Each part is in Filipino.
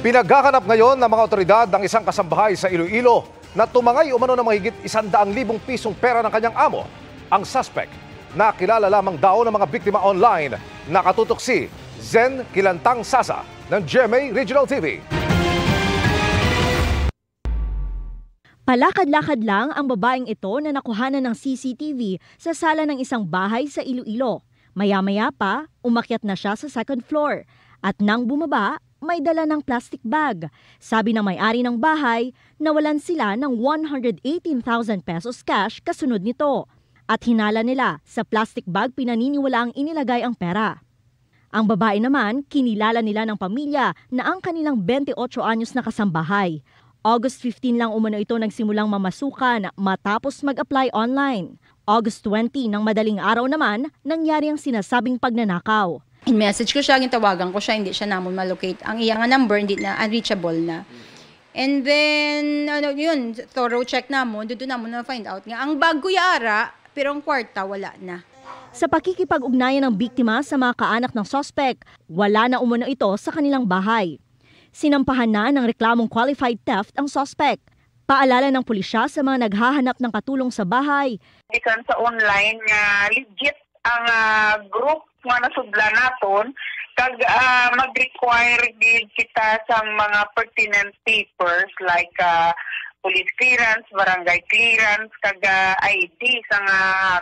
Pinaghahanap ngayon ng mga otoridad ng isang kasambahay sa Iloilo na tumangay umano ng mahigit 100,000 pisong pera ng kanyang amo. Ang suspect, nakilala lamang daw ng mga biktima online. Nakatutok si Zen Kilantang Sasa ng GMA Regional TV. Palakad-lakad lang ang babaeng ito na nakuhanan ng CCTV sa sala ng isang bahay sa Iloilo. Maya-maya pa, umakyat na siya sa second floor. At nang bumaba, may dala ng plastic bag. Sabi ng may-ari ng bahay, nawalan sila ng 118,000 pesos cash kasunod nito. At hinala nila, sa plastic bag pinaniniwala ang inilagay ang pera. Ang babae naman, kinilala nila ng pamilya na ang kanilang 28 anyos na kasambahay. August 15 lang umano ito nagsimulang mamasukan matapos mag-apply online. August 20 ng madaling araw naman, nangyari ang sinasabing pagnanakaw. In-message ko siya, tawagan ko siya, hindi siya namon malocate. Ang iyang number, hindi na, unreachable na. And then, yun, thorough check namon, doon namon na find out nga. Ang bag ko yara, pero ang kwarta, wala na. Sa pakikipag-ugnayan ng biktima sa mga kaanak ng suspect, wala na umano ito sa kanilang bahay. Sinampahan na ng reklamong qualified theft ang suspect. Paalala ng pulisya sa mga naghahanap ng katulong sa bahay. Ikan sa online nga legit ang group nga nasudla naton kag mag-require din kita sa mga pertinent papers like police clearance, barangay clearance, kag ID sa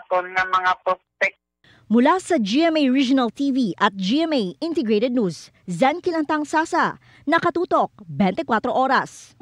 aton nga mga prospect. Mula sa GMA Regional TV at GMA Integrated News, Zen Kilantang Sasa, nakatutok 24 oras.